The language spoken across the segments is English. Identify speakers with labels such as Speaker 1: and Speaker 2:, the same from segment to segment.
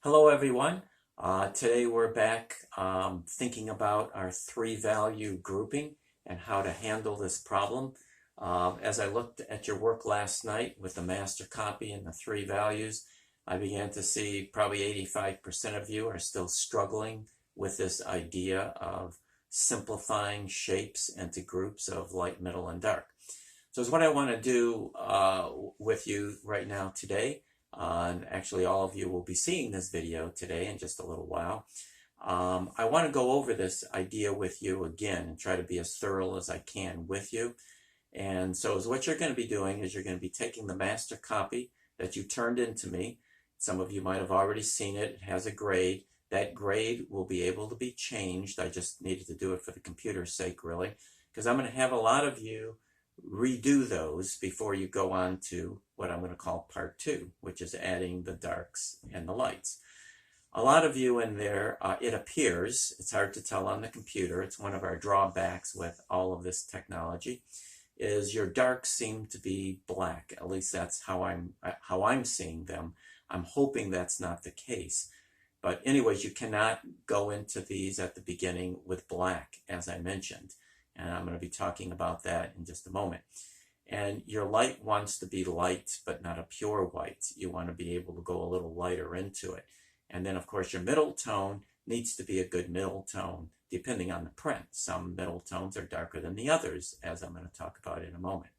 Speaker 1: Hello everyone. Today we're back thinking about our three value grouping and how to handle this problem. As I looked at your work last night with the master copy and the three values, I began to see probably 85% of you are still struggling with this idea of simplifying shapes into groups of light, middle, and dark. So it's what I want to do with you right now today. And actually all of you will be seeing this video today in just a little while. I want to go over this idea with you again and try to be as thorough as I can with you. And so what you're going to be doing is you're going to be taking the master copy that you turned into me. Some of you might have already seen it. It has a grade. That grade will be able to be changed. I just needed to do it for the computer's sake, really, because I'm going to have a lot of you redo those before you go on to what I'm going to call part two, which is adding the darks and the lights. A lot of you in there, it appears, it's hard to tell on the computer, it's one of our drawbacks with all of this technology, is your darks seem to be black. At least that's how I'm seeing them. I'm hoping that's not the case. But anyways, you cannot go into these at the beginning with black, as I mentioned. And I'm going to be talking about that in just a moment. And your light wants to be light, but not a pure white. You want to be able to go a little lighter into it. And then, of course, your middle tone needs to be a good middle tone, depending on the print. Some middle tones are darker than the others, as I'm going to talk about in a moment.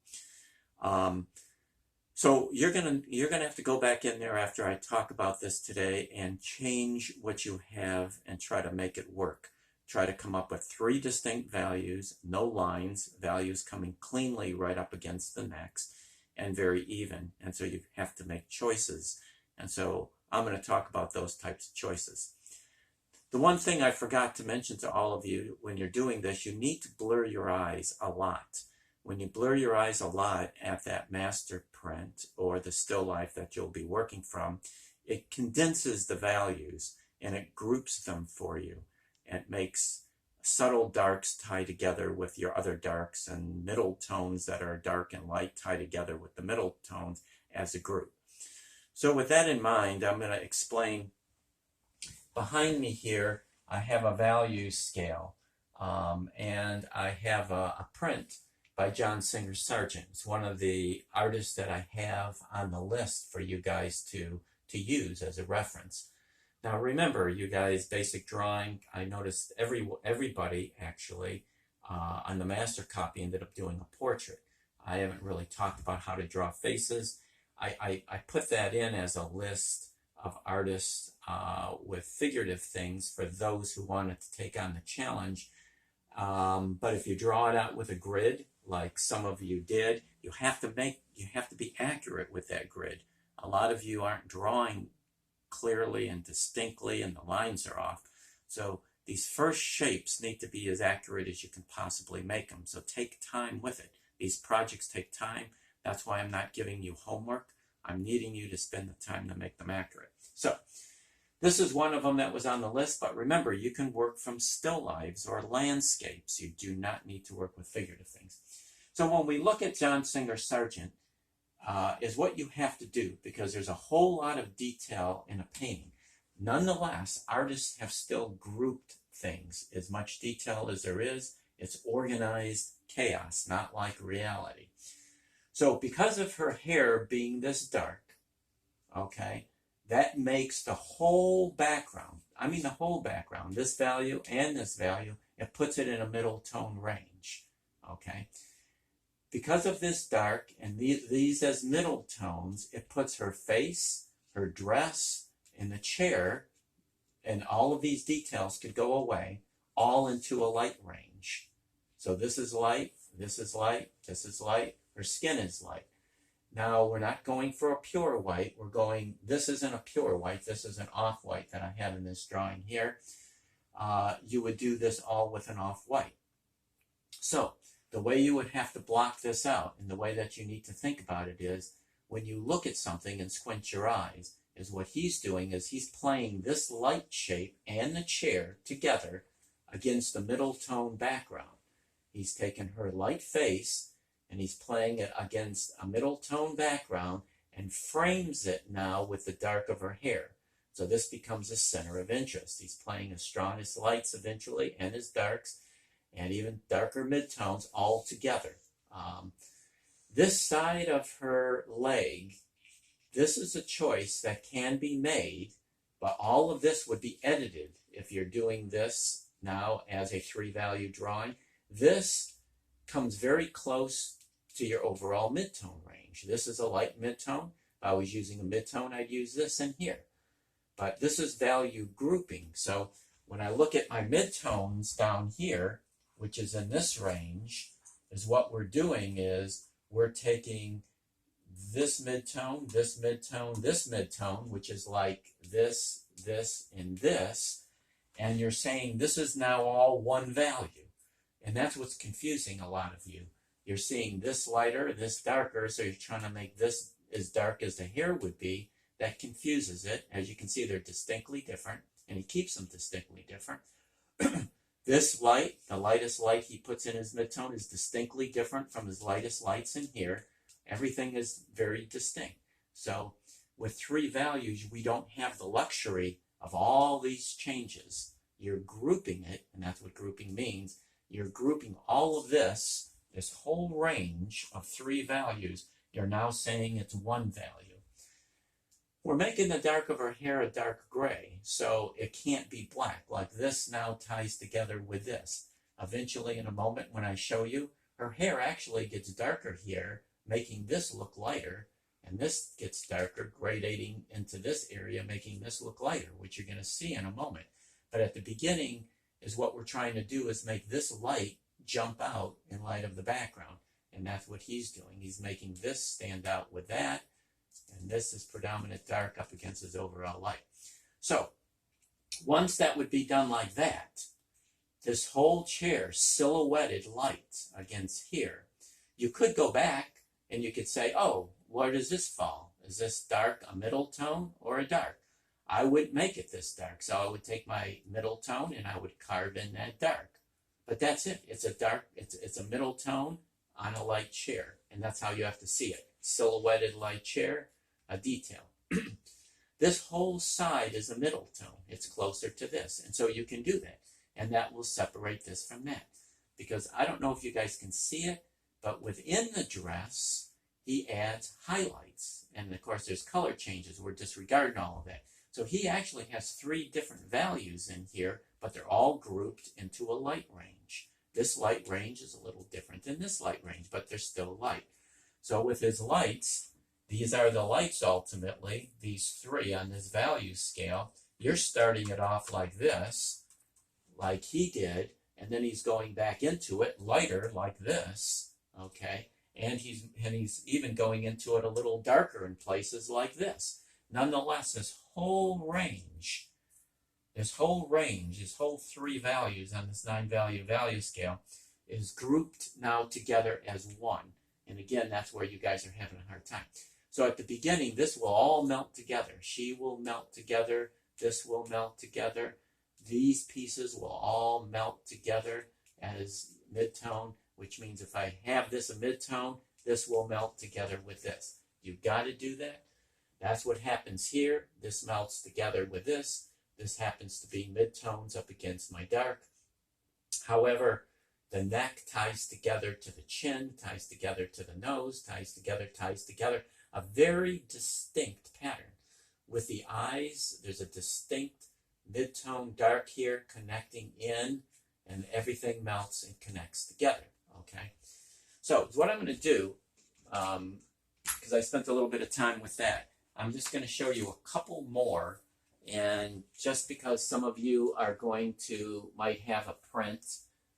Speaker 1: So you're gonna have to go back in there after I talk about this today and change what you have and try to make it work. Try to come up with three distinct values, no lines, values coming cleanly right up against the next, and very even. And so you have to make choices. And so I'm going to talk about those types of choices. The one thing I forgot to mention to all of you when you're doing this, you need to blur your eyes a lot. When you blur your eyes a lot at that master print or the still life that you'll be working from, it condenses the values and it groups them for you. It makes subtle darks tie together with your other darks and middle tones that are dark and light tie together with the middle tones as a group. So with that in mind, I'm going to explain. Behind me here, I have a value scale, and I have a print by John Singer Sargent. It's one of the artists that I have on the list for you guys to use as a reference. Now remember, you guys, basic drawing, I noticed everybody actually on the master copy ended up doing a portrait. I haven't really talked about how to draw faces. I put that in as a list of artists with figurative things for those who wanted to take on the challenge. But if you draw it out with a grid, like some of you did, you have to be accurate with that grid. A lot of you aren't drawing clearly and distinctly, and the lines are off. So these first shapes need to be as accurate as you can possibly make them. So take time with it. These projects take time. That's why I'm not giving you homework. I'm needing you to spend the time to make them accurate. So this is one of them that was on the list, but remember, you can work from still lives or landscapes. You do not need to work with figurative things. So when we look at John Singer Sargent, is what you have to do, because there's a whole lot of detail in a painting. Nonetheless, artists have still grouped things. As much detail as there is, it's organized chaos, not like reality. So because of her hair being this dark, okay, that makes the whole background, this value and this value, it puts it in a middle tone range, okay? Because of this dark and these as middle tones, it puts her face, her dress, and the chair, and all of these details could go away, all into a light range. So this is light, this is light, this is light, her skin is light. Now we're not going for a pure white, this isn't a pure white, this is an off-white that I have in this drawing here. You would do this all with an off-white. So the way you would have to block this out, and the way that you need to think about it is, when you look at something and squint your eyes, is what he's doing is he's playing this light shape and the chair together against the middle tone background. He's taken her light face and he's playing it against a middle tone background and frames it now with the dark of her hair. So this becomes a center of interest. He's playing his strongest lights eventually and his darks and even darker midtones all together. This side of her leg, this is a choice that can be made, but all of this would be edited if you're doing this now as a 3-value drawing. This comes very close to your overall midtone range. This is a light midtone. If I was using a midtone, I'd use this in here. But this is value grouping. So when I look at my midtones down here, which is in this range, is what we're doing is we're taking this midtone, this midtone, this midtone, which is like this, and this, and you're saying this is now all one value. And that's what's confusing a lot of you. You're seeing this lighter, this darker, so you're trying to make this as dark as the hair would be. That confuses it. As you can see, they're distinctly different, and he keeps them distinctly different. This light, the lightest light he puts in his midtone, is distinctly different from his lightest lights in here. Everything is very distinct. So with 3 values, we don't have the luxury of all these changes. You're grouping it, and that's what grouping means. You're grouping all of this whole range of 3 values. You're now saying it's 1 value. We're making the dark of her hair a dark gray, so it can't be black. Like this now ties together with this. Eventually, in a moment when I show you, her hair actually gets darker here, making this look lighter, and this gets darker, gradating into this area, making this look lighter, which you're going to see in a moment. But at the beginning is what we're trying to do is make this light jump out in light of the background, and that's what he's doing. He's making this stand out with that, and this is predominant dark up against his overall light. So once that would be done like that, this whole chair silhouetted light against here, you could go back and you could say, oh, where does this fall? Is this dark a middle tone or a dark? I wouldn't make it this dark, so I would take my middle tone and I would carve in that dark. But that's it. It's a dark, it's a middle tone on a light chair, and that's how you have to see it. Silhouetted light chair, a detail. This whole side is a middle tone. It's closer to this, and so you can do that, and that will separate this from that. Because I don't know if you guys can see it, but within the dress, he adds highlights, and of course there's color changes. We're disregarding all of that. So he actually has 3 different values in here, but they're all grouped into a light range. This light range is a little different than this light range, but they're still light. So with his lights, these are the lights ultimately, these 3 on this value scale. You're starting it off like this, like he did, and then he's going back into it lighter like this, okay? And he's even going into it a little darker in places like this. Nonetheless, this whole 3 values on this 9-value value scale is grouped now together as 1. And again, that's where you guys are having a hard time. So at the beginning, this will all melt together. She will melt together. This will melt together. These pieces will all melt together as midtone, which means if I have this a midtone, this will melt together with this. You've got to do that. That's what happens here. This melts together with this. This happens to be midtones up against my dark. However, the neck ties together to the chin, ties together to the nose, ties together. A very distinct pattern. With the eyes, there's a distinct midtone dark here connecting in, and everything melts and connects together, okay? So what I'm going to do, because I spent a little bit of time with that, I'm just going to show you a couple more, and just because some of you are might have a print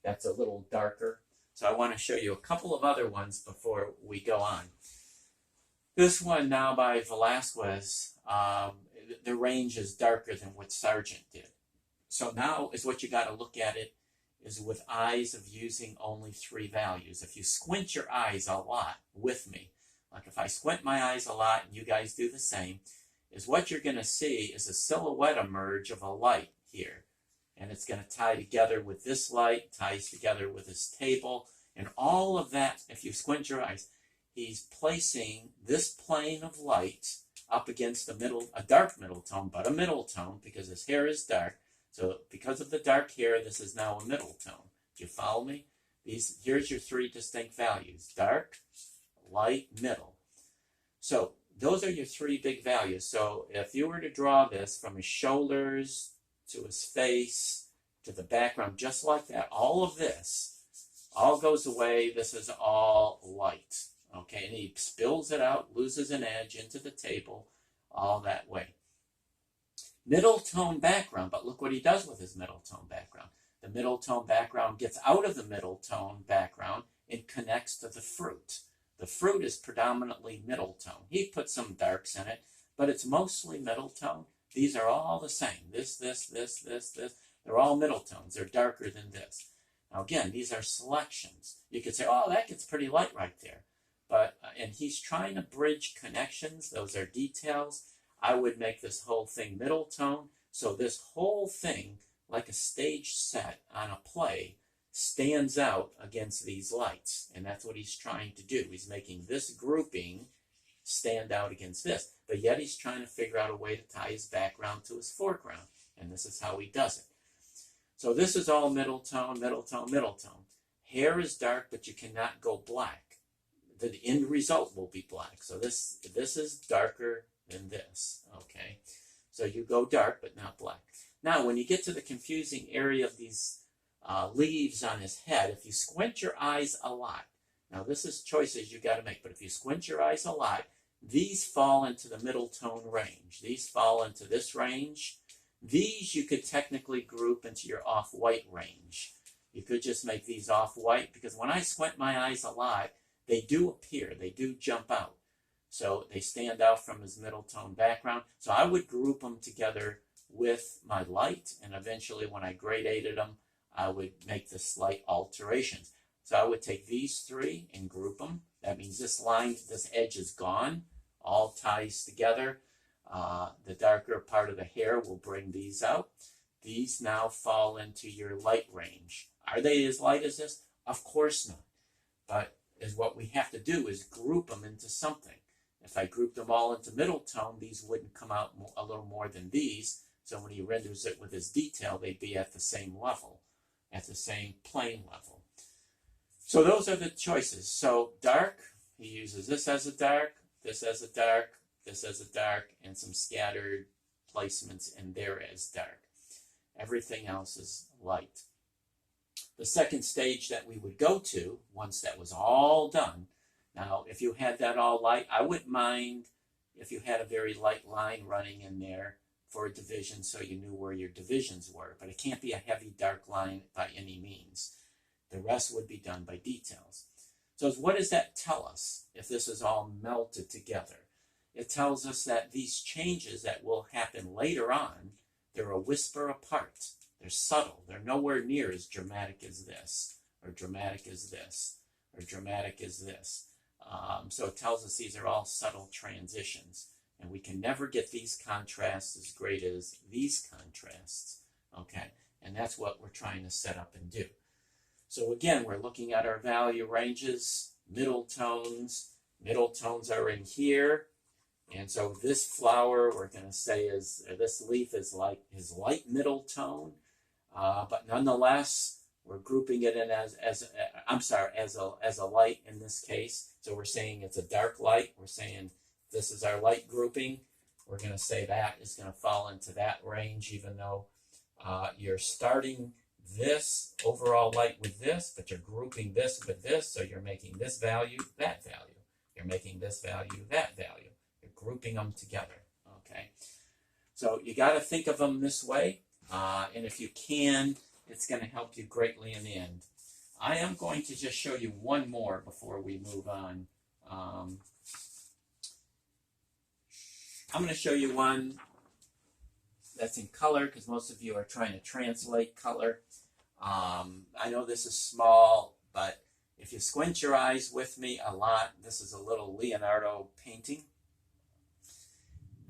Speaker 1: that's a little darker, so I want to show you a couple of other ones before we go on. This one now by Velasquez, the range is darker than what Sargent did. So now is what you got to look at it is with eyes of using only 3 values. If you squint your eyes a lot with me, like if I squint my eyes a lot and you guys do the same, is what you're going to see is a silhouette emerge of a light here. And it's going to tie together with this light, ties together with this table, and all of that, if you squint your eyes, he's placing this plane of light up against a dark middle tone, but a middle tone because his hair is dark. So because of the dark hair, this is now a middle tone. Do you follow me? Here's your three distinct values: dark, light, middle. So those are your three big values. So if you were to draw this from his shoulders to his face to the background, just like that, all of this all goes away. This is all light. Okay, and he spills it out, loses an edge into the table, all that way. Middle tone background, but look what he does with his middle tone background. The middle tone background gets out of the middle tone background and connects to the fruit. The fruit is predominantly middle tone. He put some darks in it, but it's mostly middle tone. These are all the same. This. They're all middle tones. They're darker than this. Now again, these are selections. You could say, oh, that gets pretty light right there. But, and he's trying to bridge connections. Those are details. I would make this whole thing middle tone. So this whole thing, like a stage set on a play, stands out against these lights. And that's what he's trying to do. He's making this grouping stand out against this. But yet he's trying to figure out a way to tie his background to his foreground. And this is how he does it. So this is all middle tone, middle tone, middle tone. Hair is dark, but you cannot go black. The end result will be black. So this is darker than this, okay? So you go dark, but not black. Now, when you get to the confusing area of these leaves on his head, if you squint your eyes a lot, now this is choices you got to make, but if you squint your eyes a lot, these fall into the middle tone range. These fall into this range. These you could technically group into your off-white range. You could just make these off-white, because when I squint my eyes a lot, they do appear, they do jump out. So they stand out from his middle tone background. So I would group them together with my light, and eventually when I gradated them, I would make the slight alterations. So I would take these three and group them. That means this line, this edge is gone, all ties together. The darker part of the hair will bring these out. These now fall into your light range. Are they as light as this? Of course not. But what we have to do is group them into something. If I grouped them all into middle tone, these wouldn't come out a little more than these. So when he renders it with his detail, they'd be at the same level, at the same plane level. So those are the choices. So dark, he uses this as a dark, this as a dark, this as a dark, and some scattered placements in there as dark. Everything else is light. The second stage that we would go to, once that was all done, now if you had that all light, I wouldn't mind if you had a very light line running in there for a division so you knew where your divisions were, but it can't be a heavy dark line by any means. The rest would be done by details. So what does that tell us if this is all melted together? It tells us that these changes that will happen later on, they're a whisper apart. They're subtle. They're nowhere near as dramatic as this, or dramatic as this, or dramatic as this. So it tells us these are all subtle transitions. And we can never get these contrasts as great as these contrasts. Okay? And that's what we're trying to set up and do. So again, we're looking at our value ranges, middle tones. Middle tones are in here. And so this flower, we're going to say this leaf is like his light middle tone. But nonetheless, we're grouping it in as a light in this case. So we're saying it's a dark light. We're saying this is our light grouping. We're going to say that is going to fall into that range, even though you're starting this overall light with this, but you're grouping this with this. So you're making this value, that value. You're making this value, that value. You're grouping them together. Okay. So you got to think of them this way. And if you can, it's going to help you greatly in the end. I am going to just show you one more before we move on. I'm going to show you one that's in color because most of you are trying to translate color. I know this is small, but if you squint your eyes with me a lot, this is a little Leonardo painting.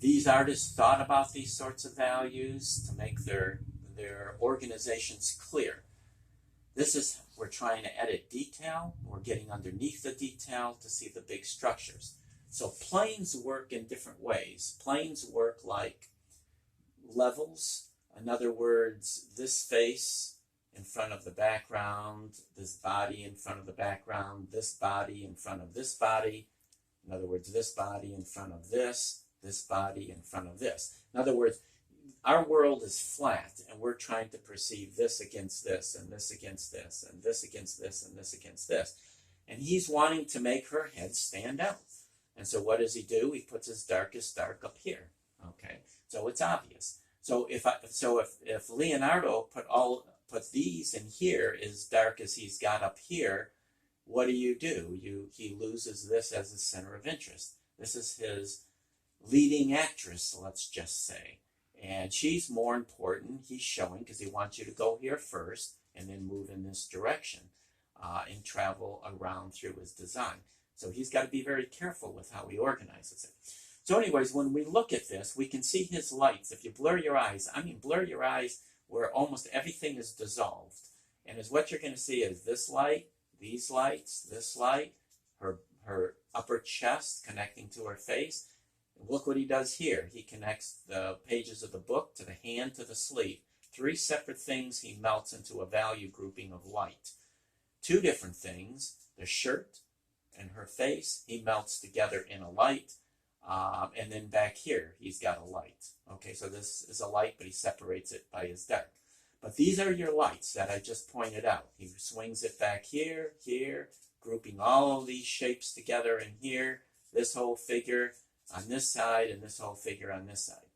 Speaker 1: These artists thought about these sorts of values to make their organizations clear. We're trying to edit detail. We're getting underneath the detail to see the big structures. So planes work in different ways. Planes work like levels. In other words, this face in front of the background, this body in front of the background, this body in front of this body. In other words, this body in front of this body in front of this. In other words, our world is flat, and we're trying to perceive this against this, and this against this, and this against this, and this against this. And he's wanting to make her head stand out. And so what does he do? He puts his darkest dark up here. Okay, so it's obvious. So if Leonardo put these in here as dark as he's got up here, what do? He loses this as his center of interest. This is his leading actress, let's just say. And she's more important, he's showing, because he wants you to go here first and then move in this direction and travel around through his design. So he's got to be very careful with how he organizes it. So anyways, when we look at this, we can see his lights. If you blur your eyes, blur your eyes where almost everything is dissolved. And as what you're going to see is this light, these lights, this light, her upper chest connecting to her face. Look what he does here. He connects the pages of the book to the hand to the sleeve. 3 separate things he melts into a value grouping of light. 2 different things, the shirt and her face, he melts together in a light. And then back here, he's got a light. Okay, so this is a light, but he separates it by his dark. But these are your lights that I just pointed out. He swings it back here, here, grouping all of these shapes together in here, this whole figure on this side, and this whole figure on this side.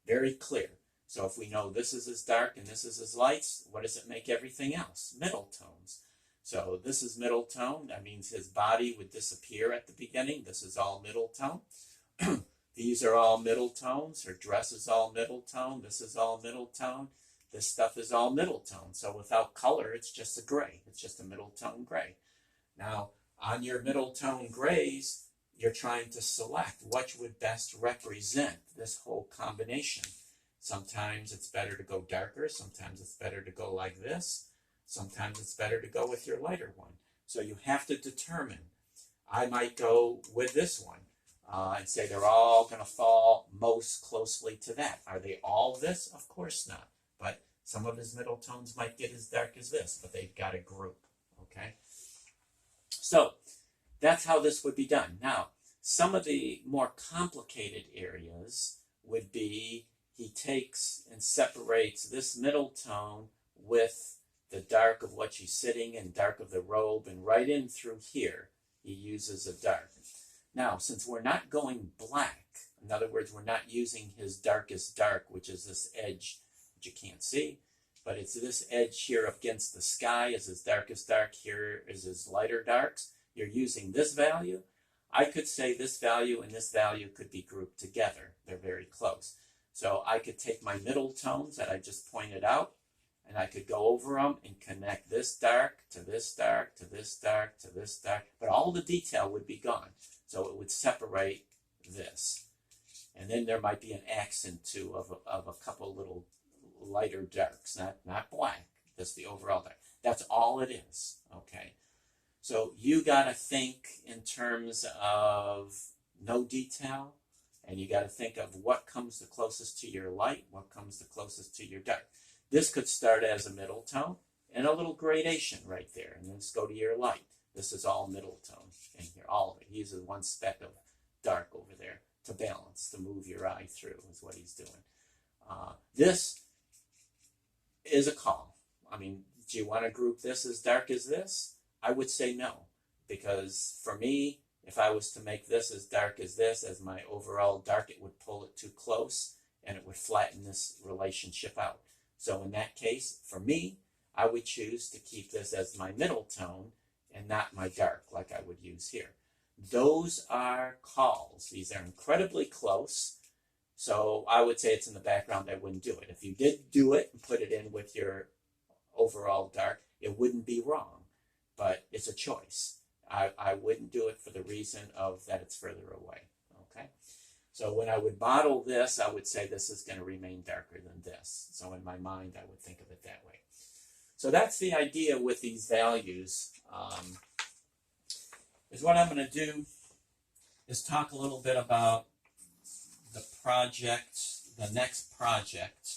Speaker 1: Very clear. So if we know this is his dark and this is his lights, what does it make everything else? Middle tones. So this is middle tone. That means his body would disappear at the beginning. This is all middle tone. These are all middle tones. Her dress is all middle tone. This is all middle tone. This stuff is all middle tone. So without color, it's just a gray. It's just a middle tone gray. Now, on your middle tone grays, you're trying to select what would best represent this whole combination. Sometimes it's better to go darker. Sometimes it's better to go like this. Sometimes it's better to go with your lighter one. So you have to determine. I might go with this one and say they're all going to fall most closely to that. Are they all this? Of course not. But some of his middle tones might get as dark as this, but they've got a group. Okay? So that's how this would be done. Now, some of the more complicated areas would be he takes and separates this middle tone with the dark of what she's sitting and dark of the robe, and right in through here, he uses a dark. Now, since we're not going black, in other words, we're not using his darkest dark, which is this edge that you can't see, but it's this edge here up against the sky is his darkest dark, here is his lighter darks. You're using this value. I could say this value and this value could be grouped together. They're very close. So I could take my middle tones that I just pointed out, and I could go over them and connect this dark to this dark to this dark to this dark, but all the detail would be gone. So it would separate this. And then there might be an accent too of a couple little lighter darks, not black, just the overall dark. That's all it is, okay? So you got to think in terms of no detail, and you got to think of what comes the closest to your light, what comes the closest to your dark. This could start as a middle tone and a little gradation right there, and then just go to your light. This is all middle tone in here, all of it. He uses one speck of dark over there to balance, to move your eye through is what he's doing. This is a call. Do you want to group this as dark as this? I would say no, because for me, if I was to make this as dark as this, as my overall dark, it would pull it too close and it would flatten this relationship out. So in that case, for me, I would choose to keep this as my middle tone and not my dark like I would use here. Those are calls. These are incredibly close. So I would say it's in the background. I wouldn't do it. If you did do it and put it in with your overall dark, it wouldn't be wrong. But it's a choice. I wouldn't do it for the reason of that it's further away. Okay? So when I would model this, I would say this is going to remain darker than this. So in my mind, I would think of it that way. So that's the idea with these values. Is what I'm going to do is talk a little bit about the project, the next project,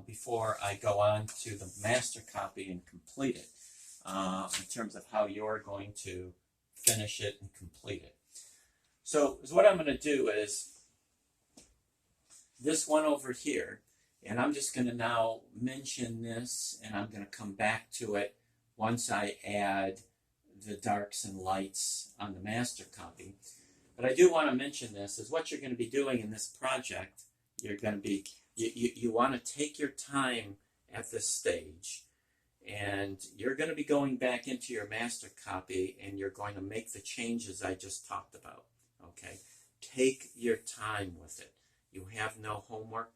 Speaker 1: before I go on to the master copy and complete it, in terms of how you're going to finish it and complete it. So what I'm going to do is this one over here, and I'm just going to now mention this, and I'm going to come back to it once I add the darks and lights on the master copy. But I do want to mention this, is what you're going to be doing in this project. You're going to be, you want to take your time at this stage, and you're going to be going back into your master copy, and you're going to make the changes I just talked about, okay? Take your time with it. You have no homework.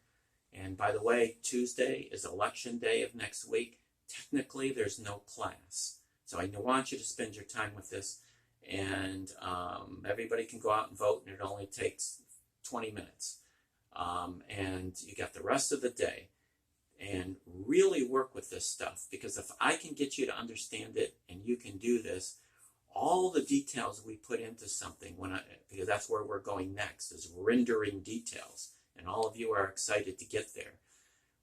Speaker 1: And by the way, Tuesday is election day of next week. Technically, there's no class. So I want you to spend your time with this. And everybody can go out and vote, and it only takes 20 minutes. And you got the rest of the day. And really work with this stuff. Because if I can get you to understand it, and you can do this, all the details we put into something, because that's where we're going next, is rendering details. And all of you are excited to get there.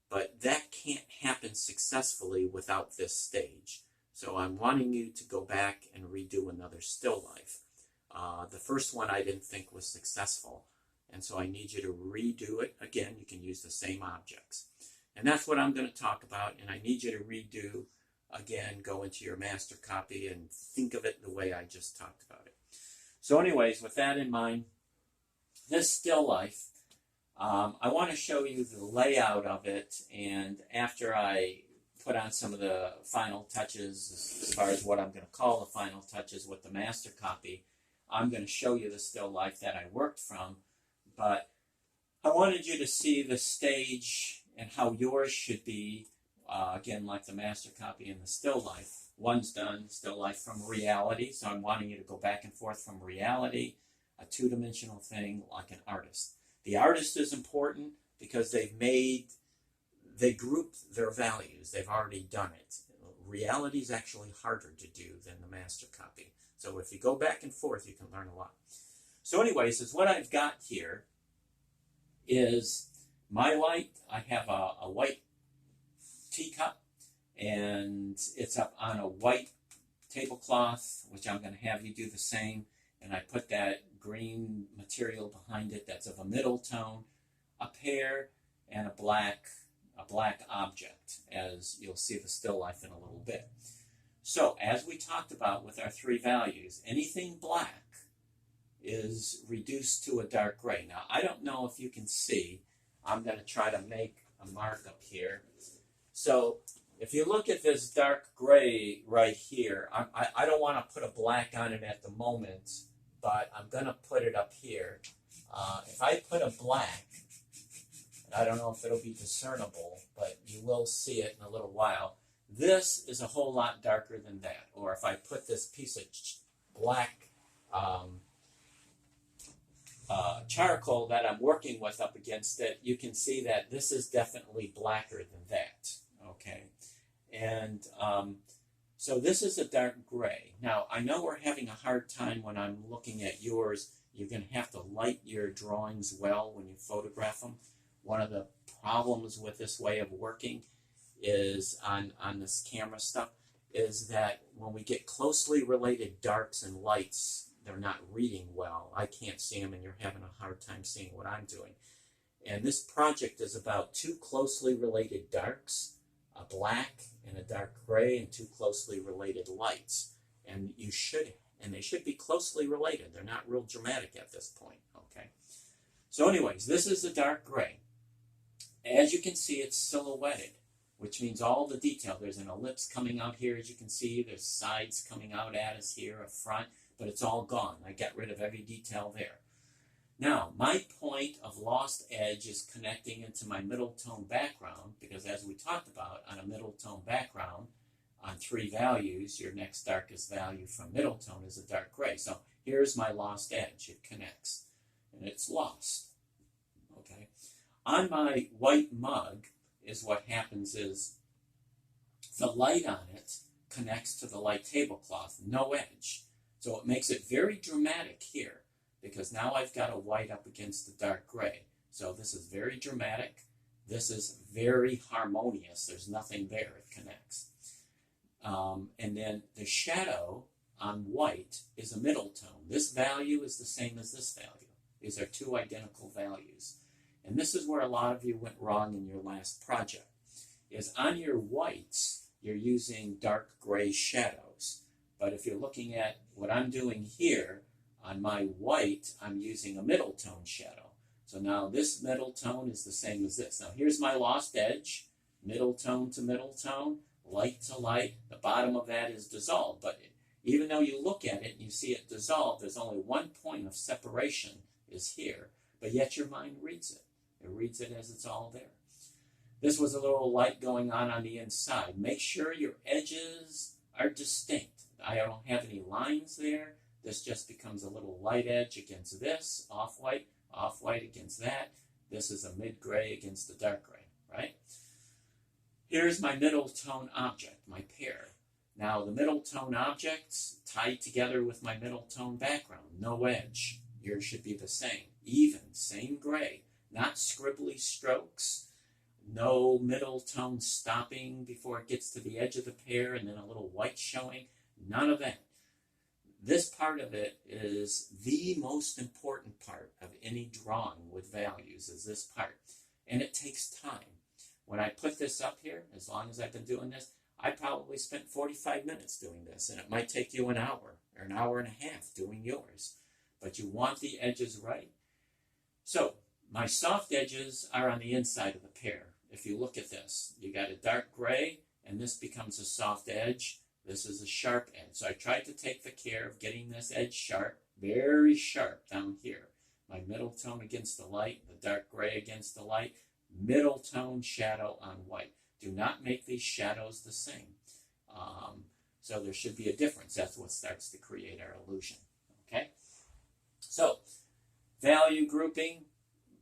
Speaker 1: But that can't happen successfully without this stage. So I'm wanting you to go back and redo another still life. The first one I didn't think was successful. And so I need you to redo it again. You can use the same objects. And that's what I'm going to talk about. And I need you to redo again, go into your master copy and think of it the way I just talked about it. So anyways, with that in mind, this still life, I want to show you the layout of it, and after I put on some of the final touches, as far as what I'm going to call the final touches with the master copy, I'm going to show you the still life that I worked from, but I wanted you to see the stage and how yours should be. Again, like the master copy and the still life. One's done, still life from reality. So I'm wanting you to go back and forth from reality, a two-dimensional thing like an artist. The artist is important because they grouped their values. They've already done it. Reality is actually harder to do than the master copy. So if you go back and forth, you can learn a lot. So anyways, is what I've got here is my light. I have a white teacup, and it's up on a white tablecloth, which I'm going to have you do the same, and I put that green material behind it that's of a middle tone, a pear, and a black object, as you'll see the still life in a little bit. So as we talked about with our three values, anything black is reduced to a dark gray. Now I don't know if you can see, I'm going to try to make a mark up here. So if you look at this dark gray right here, I don't want to put a black on it at the moment, but I'm going to put it up here. If I put a black, and I don't know if it'll be discernible, but you will see it in a little while, this is a whole lot darker than that. Or if I put this piece of black charcoal that I'm working with up against it, you can see that this is definitely blacker than that. Okay, and so this is a dark gray. Now, I know we're having a hard time when I'm looking at yours. You're going to have to light your drawings well when you photograph them. One of the problems with this way of working is on this camera stuff is that when we get closely related darks and lights, they're not reading well. I can't see them, and you're having a hard time seeing what I'm doing. And this project is about two closely related darks, a black and a dark gray, and two closely related lights. And they should be closely related. They're not real dramatic at this point, okay? So anyways, this is the dark gray. As you can see, it's silhouetted, which means all the detail. There's an ellipse coming out here, as you can see. There's sides coming out at us here, a front, but it's all gone. I got rid of every detail there. Now, my point of lost edge is connecting into my middle tone background, because as we talked about, on a middle tone background, on three values, your next darkest value from middle tone is a dark gray. So here's my lost edge. It connects, and it's lost. Okay. On my white mug is what happens is the light on it connects to the light tablecloth, no edge. So it makes it very dramatic here, because now I've got a white up against the dark gray. So this is very dramatic. This is very harmonious. There's nothing there. It connects. And then the shadow on white is a middle tone. This value is the same as this value. These are two identical values. And this is where a lot of you went wrong in your last project, is on your whites, you're using dark gray shadows. But if you're looking at what I'm doing here, on my white, I'm using a middle tone shadow. So now this middle tone is the same as this. Now here's my lost edge, middle tone to middle tone, light to light. The bottom of that is dissolved. But even though you look at it and you see it dissolved, there's only one point of separation is here. But yet your mind reads it. It reads it as it's all there. This was a little light going on the inside. Make sure your edges are distinct. I don't have any lines there. This just becomes a little light edge against this, off-white against that. This is a mid-gray against the dark gray, right? Here's my middle tone object, my pair. Now the middle tone objects tied together with my middle tone background. No edge. Yours should be the same. Even, same gray. Not scribbly strokes. No middle tone stopping before it gets to the edge of the pair and then a little white showing. None of that. This part of it is the most important part of any drawing with values, is this part. And it takes time. When I put this up here, as long as I've been doing this, I probably spent 45 minutes doing this, and it might take you an hour or an hour and a half doing yours. But you want the edges right. So my soft edges are on the inside of the pair. If you look at this, you got a dark gray, and this becomes a soft edge. This is a sharp edge. So I tried to take the care of getting this edge sharp, very sharp down here. My middle tone against the light, the dark gray against the light, middle tone shadow on white. Do not make these shadows the same. So there should be a difference. That's what starts to create our illusion. Okay? So, value grouping,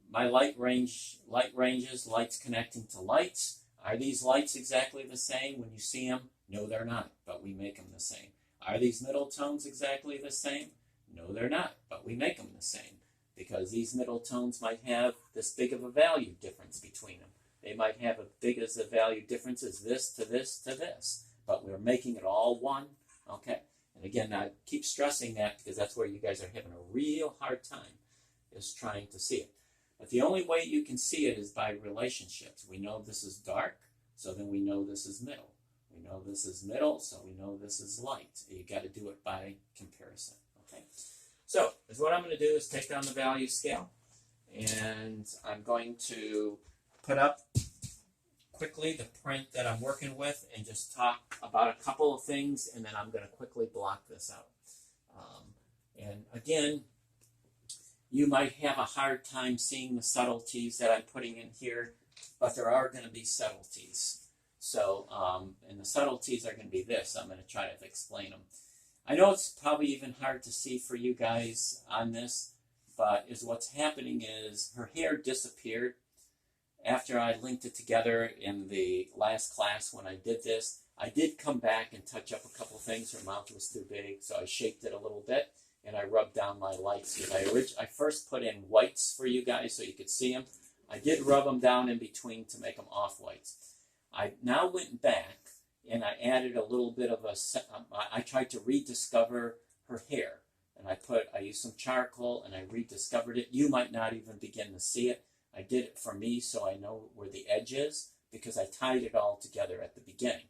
Speaker 1: my light ranges, lights connecting to lights. Are these lights exactly the same when you see them? No, they're not, but we make them the same. Are these middle tones exactly the same? No, they're not, but we make them the same, because these middle tones might have this big of a value difference between them. They might have as big as a value difference as this to this to this, but we're making it all one, okay? And again, I keep stressing that because that's where you guys are having a real hard time, is trying to see it. But the only way you can see it is by relationships. We know this is dark, so then we know this is middle. We know this is middle, so we know this is light. You got to do it by comparison, okay? So, what I'm going to do is take down the value scale, and I'm going to put up quickly the print that I'm working with and just talk about a couple of things, and then I'm going to quickly block this out. And again, you might have a hard time seeing the subtleties that I'm putting in here, but there are going to be subtleties. So, and the subtleties are going to be this. I'm going to try to explain them. I know it's probably even hard to see for you guys on this, but what's happening is her hair disappeared after I linked it together in the last class. When I did this, I did come back and touch up a couple things. Her mouth was too big, so I shaped it a little bit, and I rubbed down my lights. I first put in whites for you guys so you could see them. I did rub them down in between to make them off-whites. I now went back and I added a little bit of I tried to rediscover her hair. And I used some charcoal and I rediscovered it. You might not even begin to see it. I did it for me so I know where the edge is, because I tied it all together at the beginning.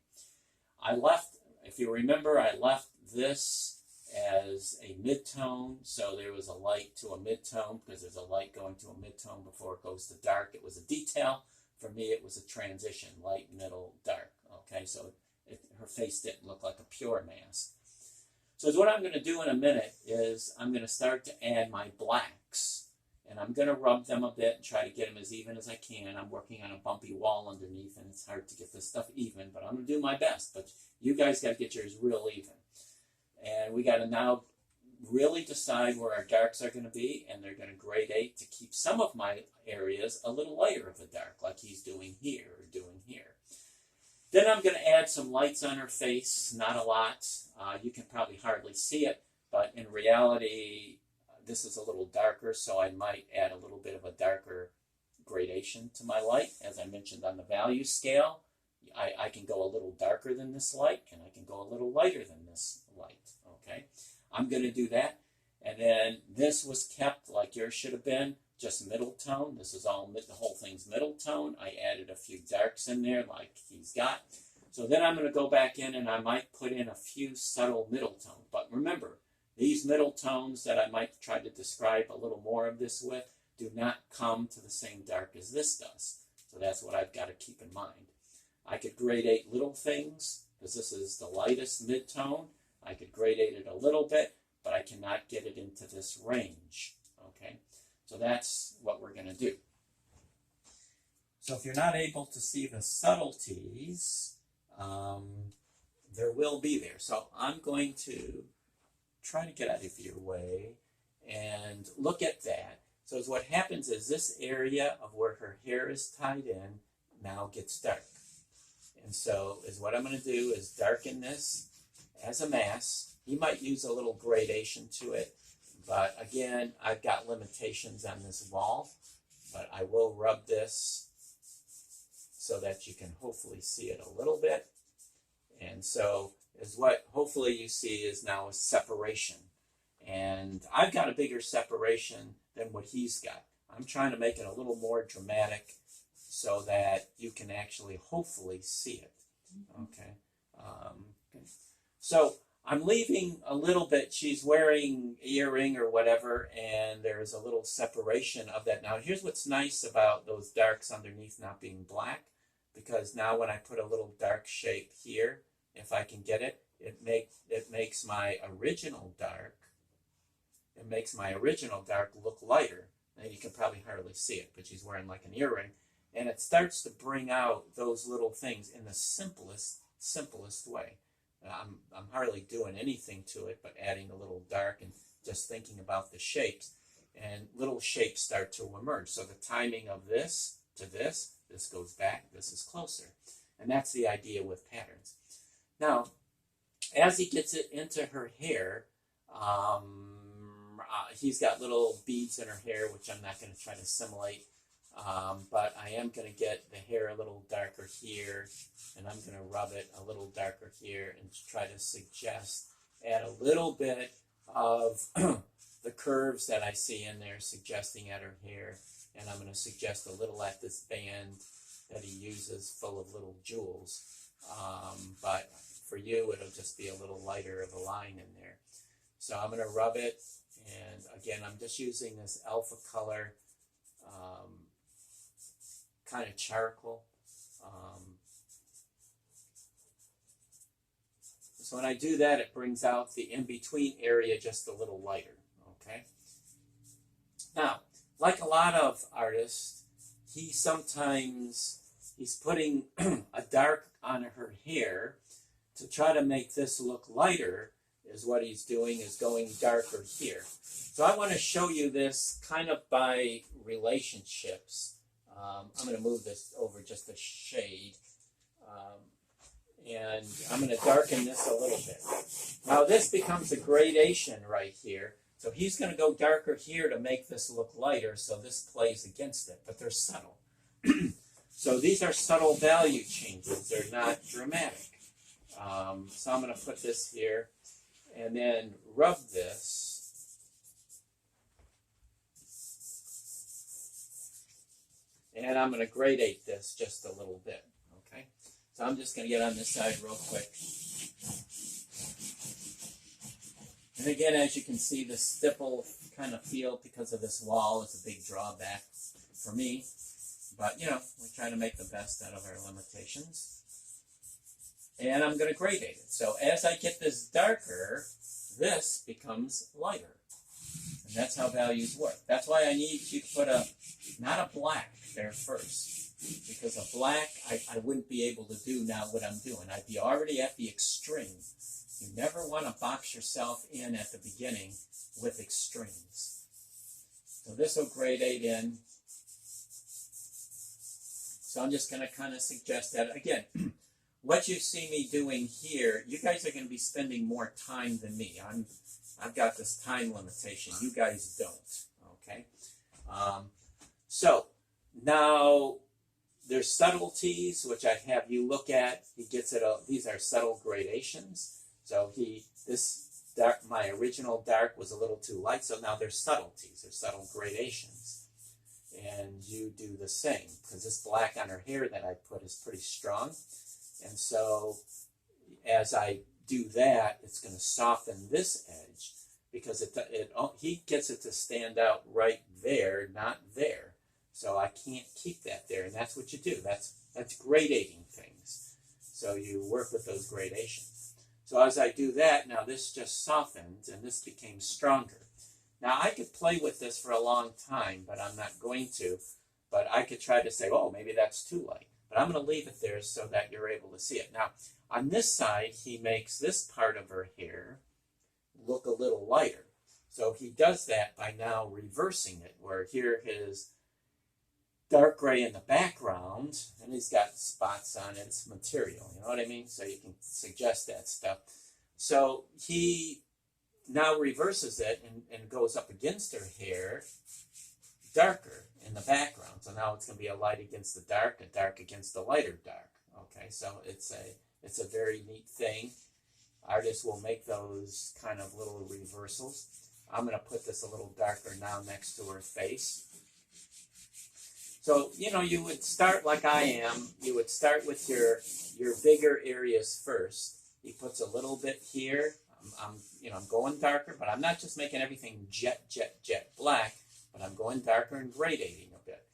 Speaker 1: If you remember, I left this as a mid-tone, so there was a light to a mid-tone, because there's a light going to a mid-tone before it goes to dark. It was a detail. For me, it was a transition, light, middle, dark. Okay, so her face didn't look like a pure mask. So what I'm going to do in a minute is I'm going to start to add my blacks. And I'm going to rub them a bit and try to get them as even as I can. I'm working on a bumpy wall underneath, and it's hard to get this stuff even, but I'm going to do my best. But you guys got to get yours real even. And we got to now really decide where our darks are going to be, and they're going to gradate to keep some of my areas a little lighter of a dark, like he's doing here or doing here. Then I'm going to add some lights on her face, not a lot. You can probably hardly see it, but in reality, this is a little darker, so I might add a little bit of a darker gradation to my light. As I mentioned on the value scale, I can go a little darker than this light, and I can go a little lighter than this light, okay? I'm going to do that. And then this was kept like yours should have been, just middle tone. This is all, the whole thing's middle tone. I added a few darks in there like he's got. So then I'm going to go back in and I might put in a few subtle middle tones. But remember, these middle tones that I might try to describe a little more of this with do not come to the same dark as this does. So that's what I've got to keep in mind. I could gradate little things, because this is the lightest mid-tone. I could gradate it a little bit, but I cannot get it into this range, okay? So that's what we're going to do. So if you're not able to see the subtleties, there will be there. So I'm going to try to get out of your way and look at that. So what happens is this area of where her hair is tied in now gets dark. And so what I'm going to do is darken this as a mass. You might use a little gradation to it, but again, I've got limitations on this wall, but I will rub this so that you can hopefully see it a little bit. And so what hopefully you see is now a separation. And I've got a bigger separation than what he's got. I'm trying to make it a little more dramatic so that you can actually hopefully see it. Okay. So I'm leaving a little bit. She's wearing earring or whatever, and there's a little separation of that. Now here's what's nice about those darks underneath not being black, because now when I put a little dark shape here, if I can get it, it makes my original dark. It makes my original dark look lighter. Now you can probably hardly see it, but she's wearing like an earring. And it starts to bring out those little things in the simplest way. I'm hardly doing anything to it, but adding a little dark and just thinking about the shapes. And little shapes start to emerge. So the timing of this to this goes back, this is closer. And that's the idea with patterns. Now, as he gets it into her hair, he's got little beads in her hair, which I'm not going to try to simulate. But I am going to get the hair a little darker here, and I'm going to rub it a little darker here and try to suggest, add a little bit of the curves that I see in there, suggesting at her hair. And I'm going to suggest a little at this band that he uses full of little jewels. But for you, it'll just be a little lighter of a line in there. So I'm going to rub it, and again, I'm just using this alpha color, kind of charcoal. So when I do that, it brings out the in-between area just a little lighter, okay? Now, like a lot of artists, he's putting a dark on her hair to try to make this look lighter. Is what he's doing, is going darker here. So I want to show you this kind of by relationships. I'm going to move this over just a shade. And I'm going to darken this a little bit. Now this becomes a gradation right here. So he's going to go darker here to make this look lighter, so this plays against it, but they're subtle. So these are subtle value changes. They're not dramatic. So I'm going to put this here and then rub this. And I'm going to gradate this just a little bit, okay? So I'm just going to get on this side real quick. And again, as you can see, the stipple kind of feel because of this wall is a big drawback for me. But, you know, we try to make the best out of our limitations. And I'm going to gradate it. So as I get this darker, this becomes lighter. And that's how values work. That's why I need you to put not a black there first. Because a black, I wouldn't be able to do now what I'm doing. I'd be already at the extreme. You never want to box yourself in at the beginning with extremes. So this will gradate in. So I'm just going to kind of suggest that. Again, what you see me doing here, you guys are going to be spending more time than me. I've got this time limitation. You guys don't, okay? So now there's subtleties, which I have you look at. He gets it. These are subtle gradations. So this dark, my original dark was a little too light. So now there's subtleties. There's subtle gradations, and you do the same because this black on her hair that I put is pretty strong, and so as I do that, it's going to soften this edge because he gets it to stand out right there, not there. So I can't keep that there, and that's what you do. That's gradating things. So you work with those gradations. So as I do that, now this just softened, and this became stronger. Now I could play with this for a long time, but I'm not going to. But I could try to say, oh, maybe that's too light. But I'm going to leave it there so that you're able to see it. Now, on this side, he makes this part of her hair look a little lighter. So he does that by now reversing it, where here his dark gray in the background, and he's got spots on its material, you know what I mean? So you can suggest that stuff. So he now reverses it and goes up against her hair darker in the background. So now it's going to be a light against the dark, a dark against the lighter dark. Okay, so it's a very neat thing. Artists will make those kind of little reversals. I'm going to put this a little darker now next to her face. So, you know, you would start like I am. You would start with your bigger areas first. He puts a little bit here. I'm going darker, but I'm not just making everything jet black, but I'm going darker and gradating a bit.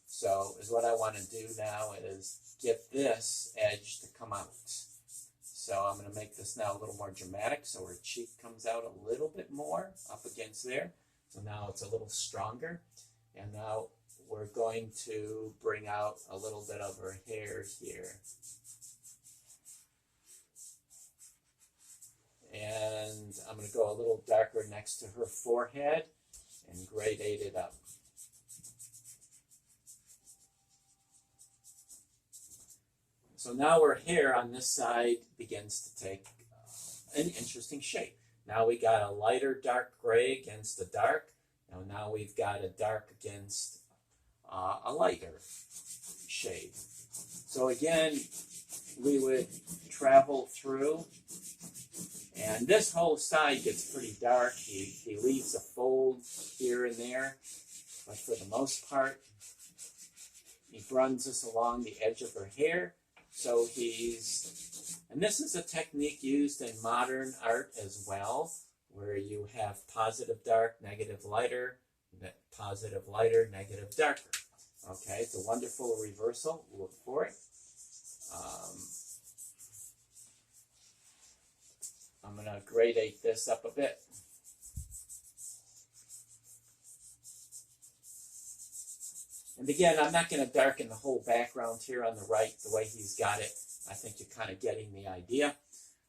Speaker 1: So is what I want to do now is get this edge to come out. So I'm going to make this now a little more dramatic, so her cheek comes out a little bit more up against there. So now it's a little stronger. And now we're going to bring out a little bit of her hair here. And I'm going to go a little darker next to her forehead and gradate it up. So now her hair on this side begins to take an interesting shape. Now we got a lighter dark gray against the dark. Now we've got a dark against a lighter shade. So again, we would travel through, and this whole side gets pretty dark. He leaves a fold here and there, but for the most part, he runs this along the edge of her hair. So and this is a technique used in modern art as well, where you have positive dark, negative lighter, positive lighter, negative darker. Okay, it's a wonderful reversal. Look for it. I'm going to gradate this up a bit. And again, I'm not going to darken the whole background here on the right the way he's got it. I think you're kind of getting the idea.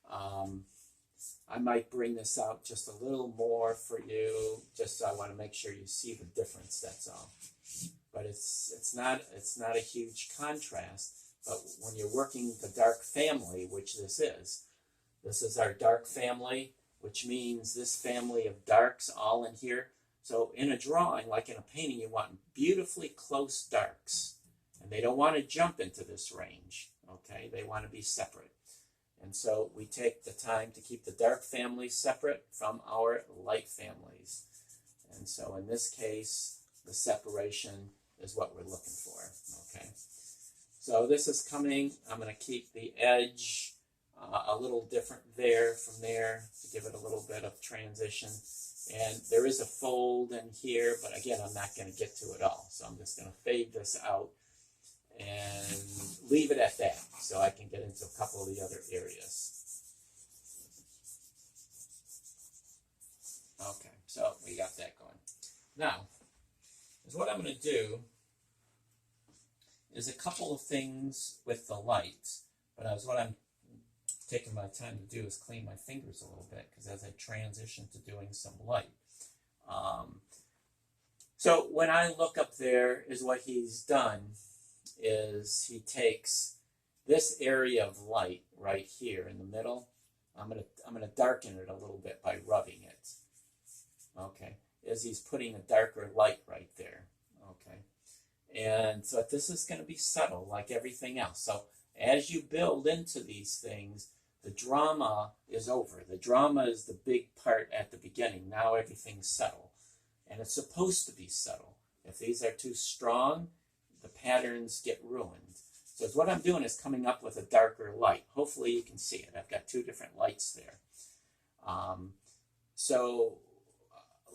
Speaker 1: I might bring this out just a little more for you, just so I want to make sure you see the difference, that's all. But it's not a huge contrast. But when you're working the dark family, which this is our dark family, which means this family of darks all in here. So in a drawing, like in a painting, you want beautifully close darks. And they don't want to jump into this range, okay? They want to be separate. And so we take the time to keep the dark families separate from our light families. And so in this case, the separation is what we're looking for, okay? So this is coming. I'm going to keep the edge a little different there from there to give it a little bit of transition. And there is a fold in here, but again, I'm not going to get to it all. So I'm just going to fade this out and leave it at that so I can get into a couple of the other areas. Okay, so we got that going. Now, what I'm going to do is a couple of things with the light, but what I'm taking my time to do is clean my fingers a little bit, because as I transition to doing some light. So when I look up there, is what he's done is he takes this area of light right here in the middle. I'm gonna darken it a little bit by rubbing it. okay, is he's putting a darker light right there, okay? And so this is going to be subtle like everything else. So as you build into these things, the drama is over. The drama is the big part at the beginning. Now everything's subtle. And it's supposed to be subtle. If these are too strong, the patterns get ruined. So what I'm doing is coming up with a darker light. Hopefully you can see it. I've got two different lights there. So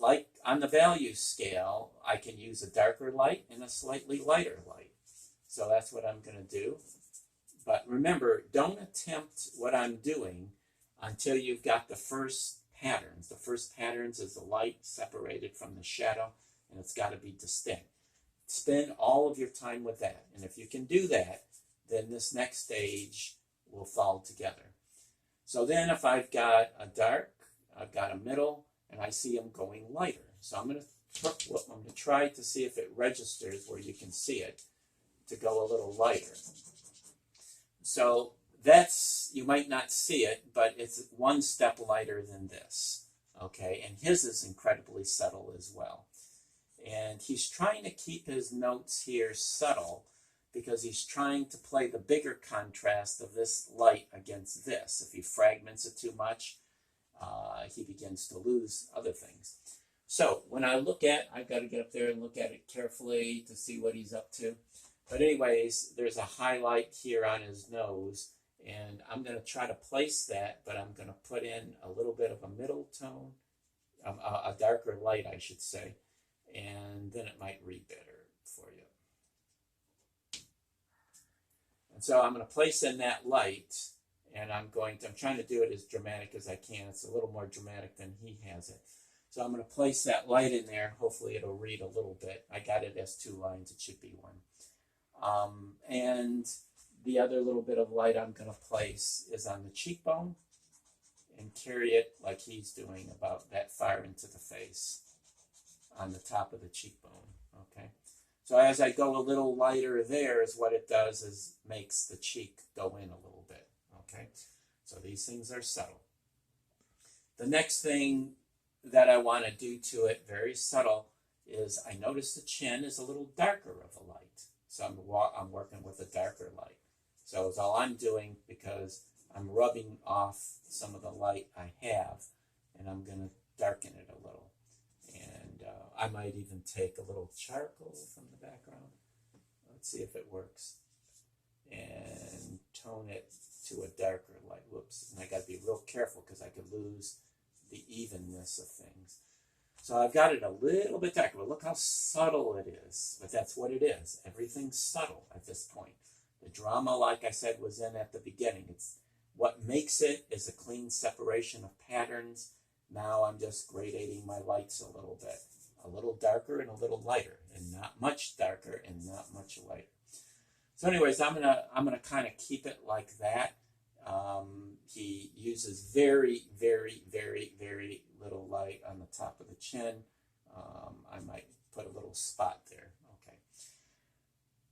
Speaker 1: like on the value scale, I can use a darker light and a slightly lighter light. So that's what I'm going to do. But remember, don't attempt what I'm doing until you've got the first patterns. The first patterns is the light separated from the shadow, and it's got to be distinct. Spend all of your time with that. And if you can do that, then this next stage will fall together. So then if I've got a dark, I've got a middle, and I see them going lighter. So I'm going to try to see if it registers where you can see it to go a little lighter. So that's, you might not see it, but it's one step lighter than this, okay? And his is incredibly subtle as well. And he's trying to keep his notes here subtle because he's trying to play the bigger contrast of this light against this. If he fragments it too much, he begins to lose other things. So when I look at, I've got to get up there and look at it carefully to see what he's up to. But anyways, there's a highlight here on his nose, and I'm going to try to place that, but I'm going to put in a little bit of a middle tone, a darker light, I should say, and then it might read better for you. And so I'm going to place in that light, and I'm trying to do it as dramatic as I can. It's a little more dramatic than he has it. So I'm going to place that light in there. Hopefully it'll read a little bit. I got it as 2 lines. It should be 1. And the other little bit of light I'm going to place is on the cheekbone and carry it like he's doing about that far into the face on the top of the cheekbone, okay? So as I go a little lighter there is what it does is makes the cheek go in a little bit, okay? So these things are subtle. The next thing that I want to do to it, very subtle, is I notice the chin is a little darker of a light. So I'm working with a darker light. So it's all I'm doing because I'm rubbing off some of the light I have, and I'm going to darken it a little. And I might even take a little charcoal from the background. Let's see if it works. And tone it to a darker light. Whoops. And I got to be real careful because I could lose the evenness of things. So I've got it a little bit darker, but look how subtle it is. But that's what it is. Everything's subtle at this point. The drama, like I said, was in at the beginning. It's what makes it is a clean separation of patterns. Now I'm just gradating my lights a little bit. A little darker and a little lighter, and not much darker and not much lighter. So anyways, I'm gonna kind of keep it like that. He uses very, very, very, very little light on the top of the chin. I might put a little spot there. Okay.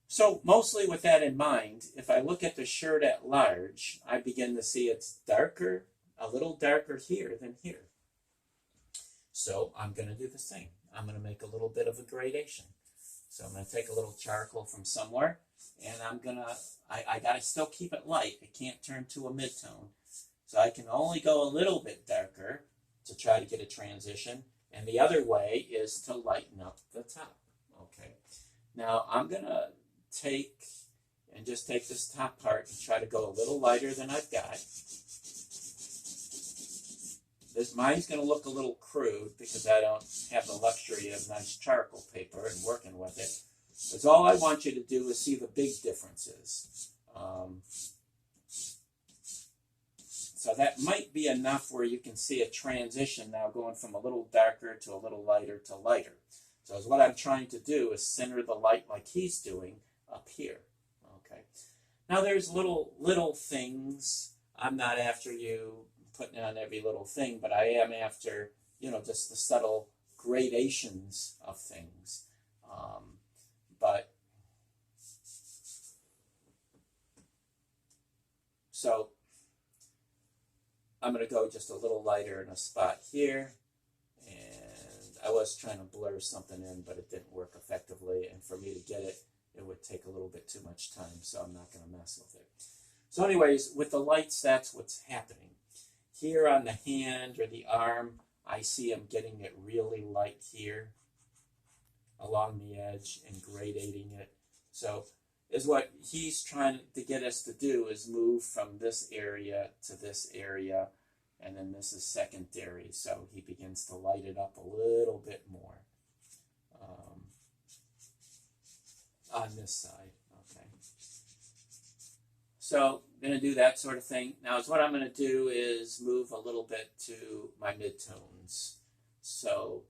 Speaker 1: So mostly with that in mind, if I look at the shirt at large, I begin to see it's darker, a little darker here than here. So I'm going to do the same. I'm going to make a little bit of a gradation. So I'm going to take a little charcoal from somewhere, and I'm going to, I got to still keep it light. It can't turn to a midtone. So I can only go a little bit darker to try to get a transition. And the other way is to lighten up the top. Okay. Now I'm going to take this top part and try to go a little lighter than I've got. Mine's going to look a little crude because I don't have the luxury of nice charcoal paper and working with it. That's all I want you to do is see the big differences. So that might be enough where you can see a transition now going from a little darker to a little lighter to lighter. So what I'm trying to do is center the light like he's doing up here. Okay. Now there's little things. I'm not after you putting on every little thing, but I am after, just the subtle gradations of things. So I'm going to go just a little lighter in a spot here, and I was trying to blur something in, but it didn't work effectively, and for me to get it, it would take a little bit too much time, so I'm not going to mess with it. So anyways, with the lights, that's what's happening. Here on the hand or the arm, I see I'm getting it really light here along the edge and gradating it. So is what he's trying to get us to do is move from this area to this area, and then this is secondary, so he begins to light it up a little bit more on this side. Okay. So I'm going to do that sort of thing. Now, what I'm going to do is move a little bit to my midtones. So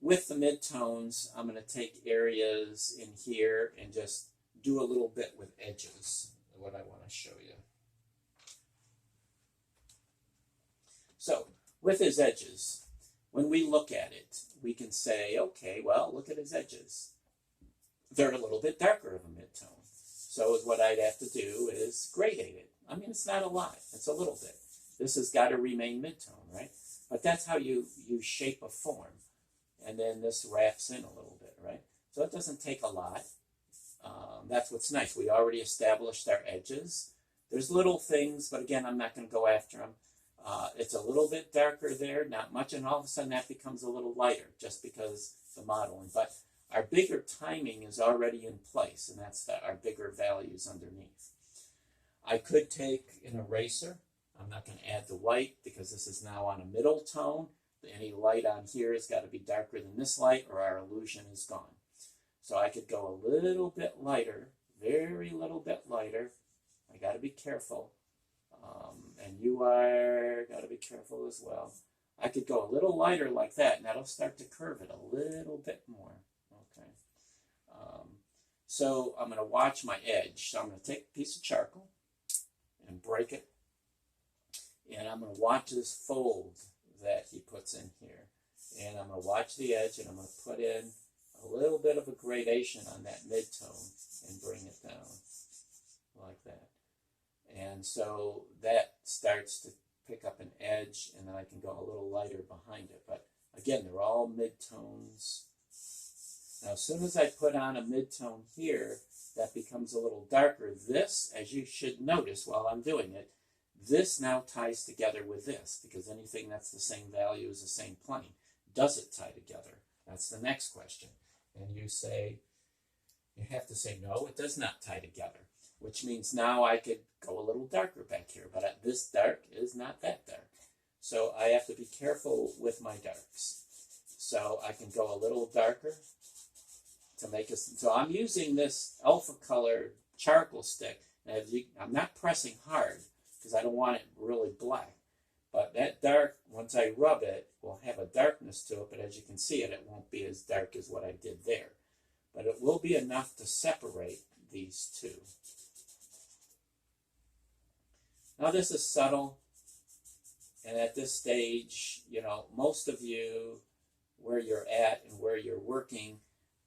Speaker 1: with the midtones, I'm going to take areas in here and just do a little bit with edges, what I want to show you. So with his edges, when we look at it, we can say, okay, well, look at his edges. They're a little bit darker of a midtone. So what I'd have to do is gradate it. I mean, it's not a lot. It's a little bit. This has got to remain midtone, right? But that's how you shape a form. And then this wraps in a little bit, right? So it doesn't take a lot. That's what's nice. We already established our edges. There's little things, but again, I'm not going to go after them. It's a little bit darker there, not much, and all of a sudden that becomes a little lighter just because the modeling. But our bigger timing is already in place, and that's our bigger values underneath. I could take an eraser. I'm not going to add the white because this is now on a middle tone. Any light on here has got to be darker than this light or our illusion is gone. So I could go a little bit lighter, very little bit lighter. I got to be careful. And you got to be careful as well. I could go a little lighter like that, and that'll start to curve it a little bit more. Okay. So I'm going to watch my edge. So I'm going to take a piece of charcoal and break it. And I'm going to watch this fold that he puts in here. And I'm going to watch the edge, and I'm going to put in a little bit of a gradation on that midtone and bring it down like that. And so that starts to pick up an edge, and then I can go a little lighter behind it. But again, they're all midtones. Now, as soon as I put on a midtone here, that becomes a little darker. This, as you should notice while I'm doing it, this now ties together with this, because anything that's the same value is the same plane. Does it tie together? That's the next question. And you have to say, no, it does not tie together, which means now I could go a little darker back here, but this dark is not that dark. So I have to be careful with my darks. So I can go a little darker to make it. So I'm using this alpha color charcoal stick. And I'm not pressing hard because I don't want it really black. But that dark, once I rub it, will have a darkness to it. But as you can see it won't be as dark as what I did there. But it will be enough to separate these two. Now this is subtle. And at this stage, most of you, where you're at and where you're working,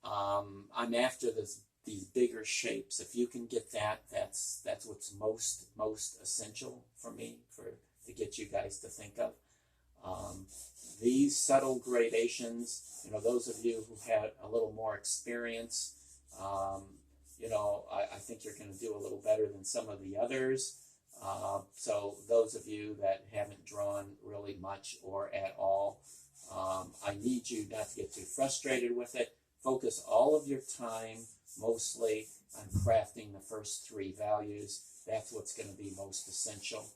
Speaker 1: I'm after these bigger shapes. If you can get that, that's what's most essential for me to get you guys to think of. These subtle gradations, those of you who had a little more experience, I think you're going to do a little better than some of the others. So those of you that haven't drawn really much or at all, I need you not to get too frustrated with it. Focus all of your time mostly on crafting the first three values. That's what's going to be most essential.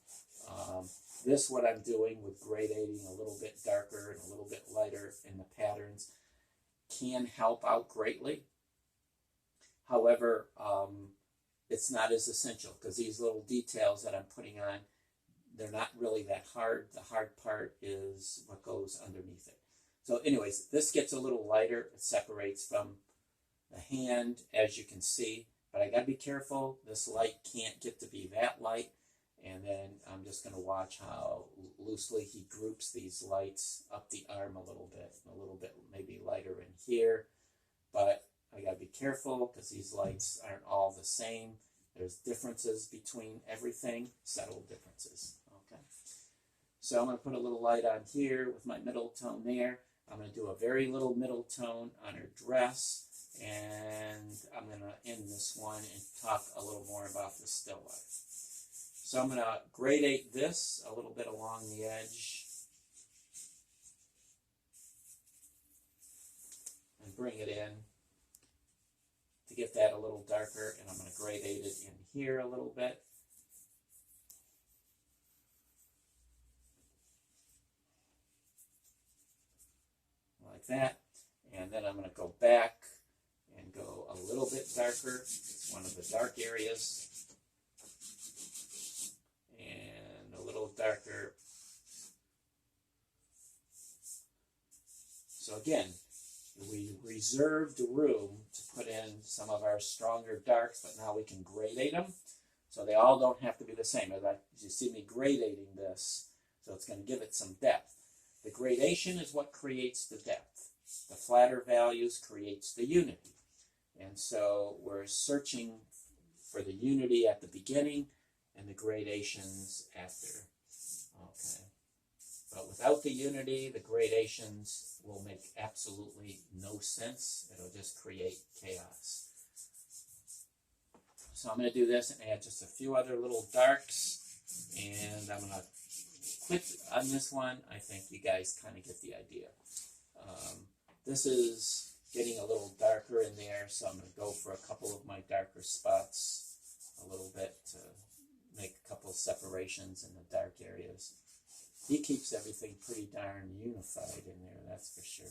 Speaker 1: What I'm doing with gradating a little bit darker and a little bit lighter in the patterns can help out greatly. However, it's not as essential because these little details that I'm putting on, they're not really that hard. The hard part is what goes underneath it. So anyways, this gets a little lighter. It separates from the hand, as you can see. But I got to be careful. This light can't get to be that light. And then I'm just going to watch how loosely he groups these lights up the arm a little bit maybe lighter in here. But I got to be careful because these lights aren't all the same. There's differences between everything, subtle differences. Okay. So I'm going to put a little light on here with my middle tone there. I'm going to do a very little middle tone on her dress, and I'm going to end this one and talk a little more about the still life. So I'm going to gradate this a little bit along the edge and bring it in to get that a little darker, and I'm going to gradate it in here a little bit. Like that. And then I'm going to go back and go a little bit darker. It's one of the dark areas. And a little darker. So again, we reserved room to put in some of our stronger darks, but now we can gradate them. So they all don't have to be the same. As you see me gradating this, so it's going to give it some depth. The gradation is what creates the depth. The flatter values creates the unity. And so we're searching for the unity at the beginning and the gradations after. Okay. But without the unity, the gradations will make absolutely no sense. It'll just create chaos. So I'm going to do this and add just a few other little darks. And I'm going to quit on this one. I think you guys kind of get the idea. This is getting a little darker in there, so I'm going to go for a couple of my darker spots a little bit to make a couple of separations in the dark areas. He keeps everything pretty darn unified in there, that's for sure.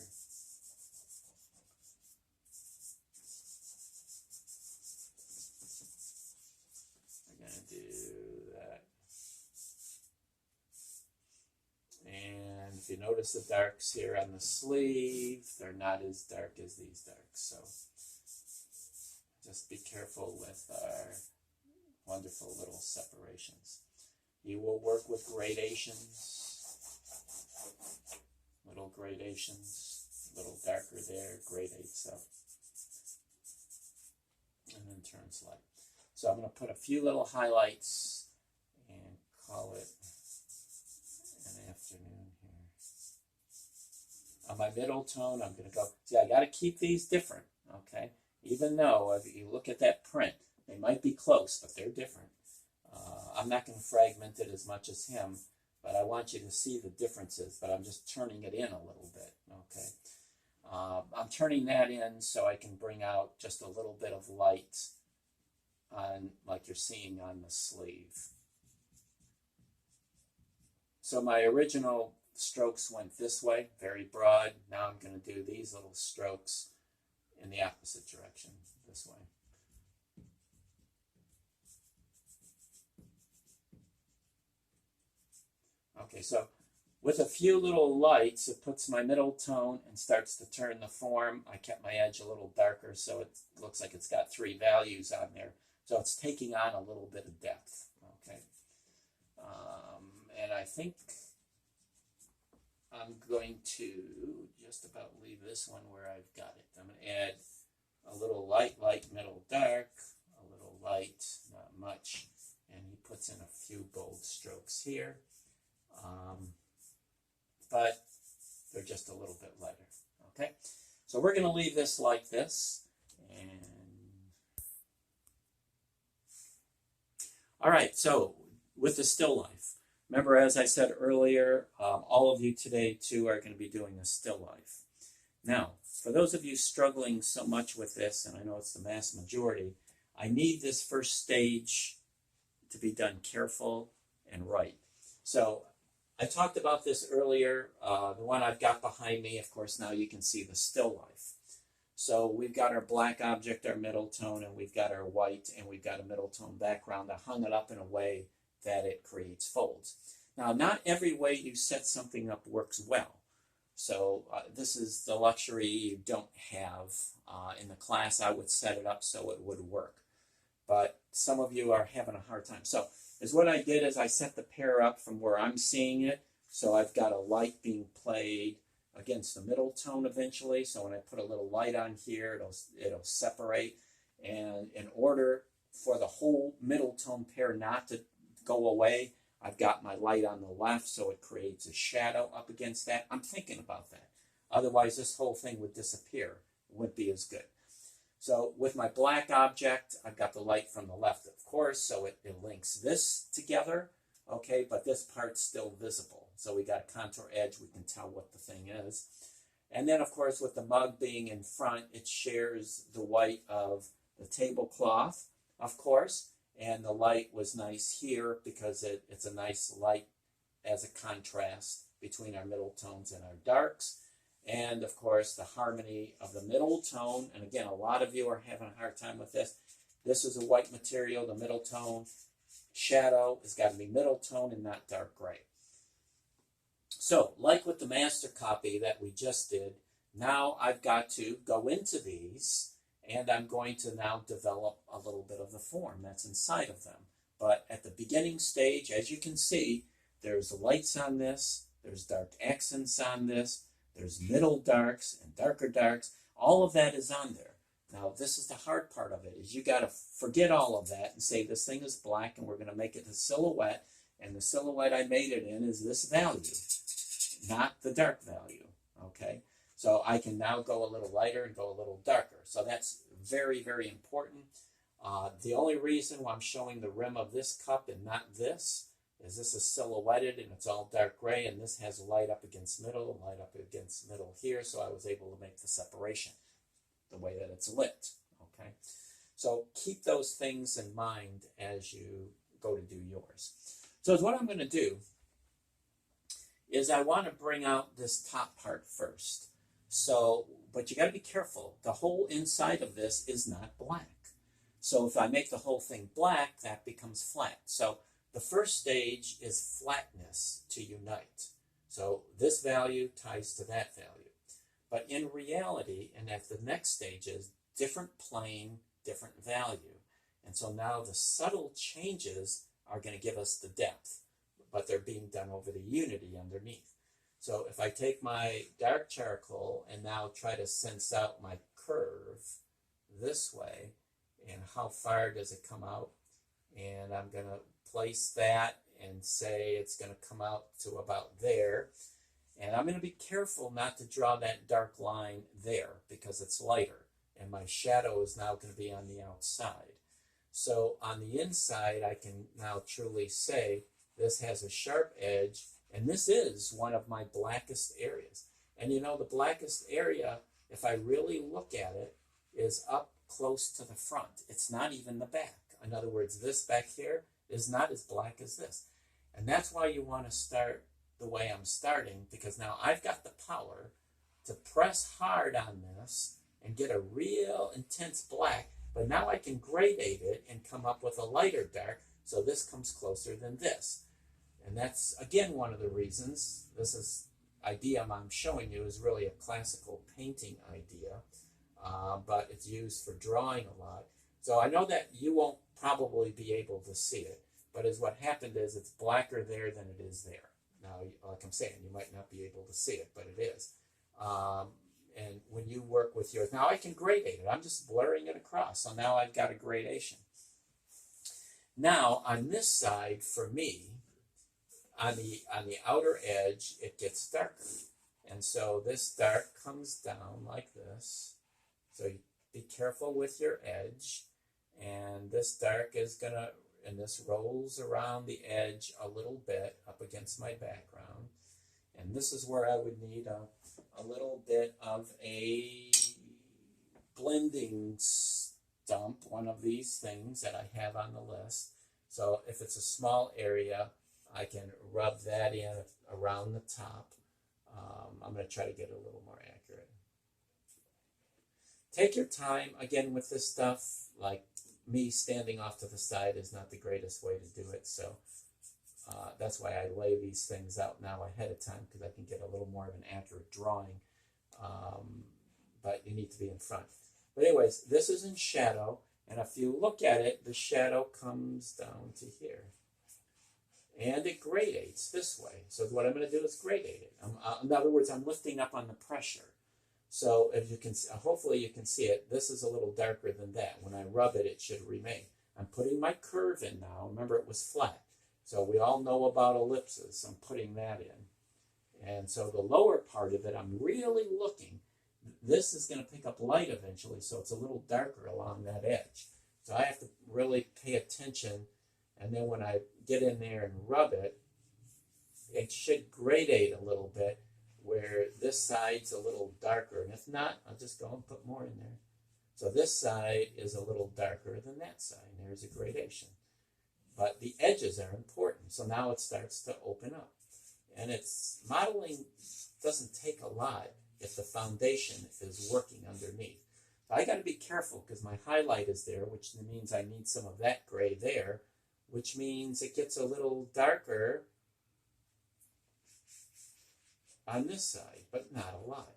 Speaker 1: We're going to do that. And if you notice the darks here on the sleeve, they're not as dark as these darks. So just be careful with our wonderful little separations. You will work with gradations, little gradations, a little darker there, gradates up, and then turns light. So I'm going to put a few little highlights and call it an afternoon here. On my middle tone, I'm going to go, see, I got to keep these different, okay? Even though if you look at that print, they might be close, but they're different. I'm not going to fragment it as much as him, but I want you to see the differences, but I'm just turning it in a little bit, okay? I'm turning that in so I can bring out just a little bit of light on, like you're seeing on the sleeve. So my original strokes went this way, very broad. Now I'm going to do these little strokes in the opposite direction, this way. Okay, so with a few little lights, it puts my middle tone and starts to turn the form. I kept my edge a little darker, so it looks like it's got 3 values on there. So it's taking on a little bit of depth, okay? And I think I'm going to just about leave this one where I've got it. I'm going to add a little light, middle, dark, a little light, not much, and he puts in a few bold strokes here. But they're just a little bit lighter, okay? So we're going to leave this like this. And all right, so with the still life, remember, as I said earlier, all of you today, too, are going to be doing the still life. Now, for those of you struggling so much with this, and I know it's the mass majority, I need this first stage to be done careful and right. So I talked about this earlier. The one I've got behind me, of course, now you can see the still life. So we've got our black object, our middle tone, and we've got our white, and we've got a middle tone background. I hung it up in a way that it creates folds. Now, not every way you set something up works well. So this is the luxury you don't have. In the class, I would set it up so it would work. But some of you are having a hard time. So what I did is I set the pair up from where I'm seeing it. So I've got a light being played against the middle tone eventually. So when I put a little light on here, it'll separate. And in order for the whole middle tone pair not to go away, I've got my light on the left, so it creates a shadow up against that. I'm thinking about that. Otherwise, this whole thing would disappear. It wouldn't be as good. So with my black object, I've got the light from the left, of course, so it links this together, okay, but this part's still visible. So we got a contour edge, we can tell what the thing is. And then, of course, with the mug being in front, it shares the white of the tablecloth, of course, and the light was nice here because it's a nice light as a contrast between our middle tones and our darks. And, of course, the harmony of the middle tone. And, again, a lot of you are having a hard time with this. This is a white material, the middle tone. Shadow has got to be middle tone and not dark gray. So, like with the master copy that we just did, now I've got to go into these, and I'm going to now develop a little bit of the form that's inside of them. But at the beginning stage, as you can see, there's lights on this, there's dark accents on this, there's middle darks and darker darks. All of that is on there. Now, this is the hard part of it, is you got to forget all of that and say this thing is black, and we're going to make it a silhouette, and the silhouette I made it in is this value, not the dark value, okay? So I can now go a little lighter and go a little darker. So that's very, very important. The only reason why I'm showing the rim of this cup and not this is this is silhouetted and it's all dark gray, and this has light up against middle, light up against middle here, so I was able to make the separation the way that it's lit, okay? So keep those things in mind as you go to do yours. So what I'm going to do is I want to bring out this top part first. So, but you got to be careful. The whole inside of this is not black. So if I make the whole thing black, that becomes flat. So the first stage is flatness to unite. So this value ties to that value. But in reality, and at the next stage is different plane, different value. And so now the subtle changes are going to give us the depth, but they're being done over the unity underneath. So if I take my dark charcoal and now try to sense out my curve this way, and how far does it come out? And I'm going to place that and say it's going to come out to about there. And I'm going to be careful not to draw that dark line there because it's lighter. And my shadow is now going to be on the outside. So on the inside, I can now truly say this has a sharp edge. And this is one of my blackest areas. And you know, the blackest area, if I really look at it, is up close to the front. It's not even the back. In other words, this back here is not as black as this. And that's why you want to start the way I'm starting, because now I've got the power to press hard on this and get a real intense black, but now I can gradate it and come up with a lighter dark, so this comes closer than this. And that's, again, one of the reasons this is idea I'm showing you is really a classical painting idea, but it's used for drawing a lot. So I know that you won't probably be able to see it, but as what happened is it's blacker there than it is there. Now, like I'm saying, you might not be able to see it, but it is. And when you work with yours, now I can gradate it. I'm just blurring it across. So now I've got a gradation. Now, on this side, for me, on the outer edge, it gets darker. And so this dark comes down like this. So you be careful with your edge. And this dark is going to, and this rolls around the edge a little bit up against my background. And this is where I would need a little bit of a blending stump, one of these things that I have on the list. So if it's a small area, I can rub that in around the top. I'm going to try to get it a little more accurate. Take your time, again, with this stuff. Like me standing off to the side is not the greatest way to do it. So that's why I lay these things out now ahead of time, because I can get a little more of an accurate drawing. But you need to be in front. But anyways, this is in shadow. And if you look at it, the shadow comes down to here. And it gradates this way. So what I'm going to do is gradate it. In other words, I'm lifting up on the pressure. So if you can, hopefully you can see it. This is a little darker than that. When I rub it, it should remain. I'm putting my curve in now. Remember, it was flat. So we all know about ellipses. I'm putting that in. And so the lower part of it, I'm really looking. This is going to pick up light eventually, so it's a little darker along that edge. So I have to really pay attention, and then when I get in there and rub it, it should gradate a little bit where this side's a little darker. And if not, I'll just go and put more in there. So this side is a little darker than that side. There's a gradation. But the edges are important. So now it starts to open up. And it's modeling doesn't take a lot if the foundation is working underneath. So I got to be careful because my highlight is there, which means I need some of that gray there, which means it gets a little darker on this side, but not a lot.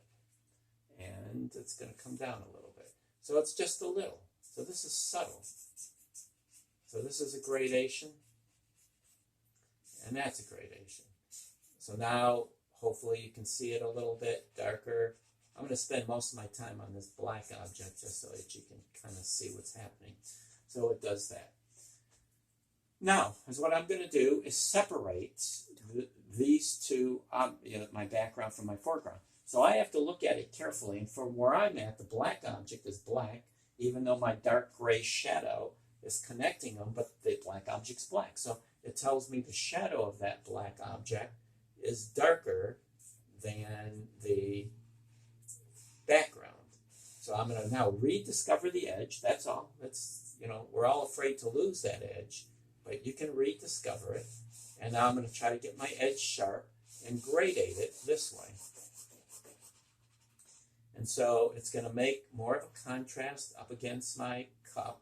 Speaker 1: And it's going to come down a little bit. So it's just a little. So this is subtle. So this is a gradation, and that's a gradation. So now, hopefully you can see it a little bit darker. I'm going to spend most of my time on this black object just so that you can kind of see what's happening. So it does that. Now, what I'm going to do is separate these two, my background from my foreground. So I have to look at it carefully. And from where I'm at, the black object is black, even though my dark gray shadow is connecting them, but the black object's black. So it tells me the shadow of that black object is darker than the background. So I'm going to now rediscover the edge. That's all. That's, we're all afraid to lose that edge, but you can rediscover it. And now I'm going to try to get my edge sharp and gradate it this way. And so it's going to make more of a contrast up against my cup.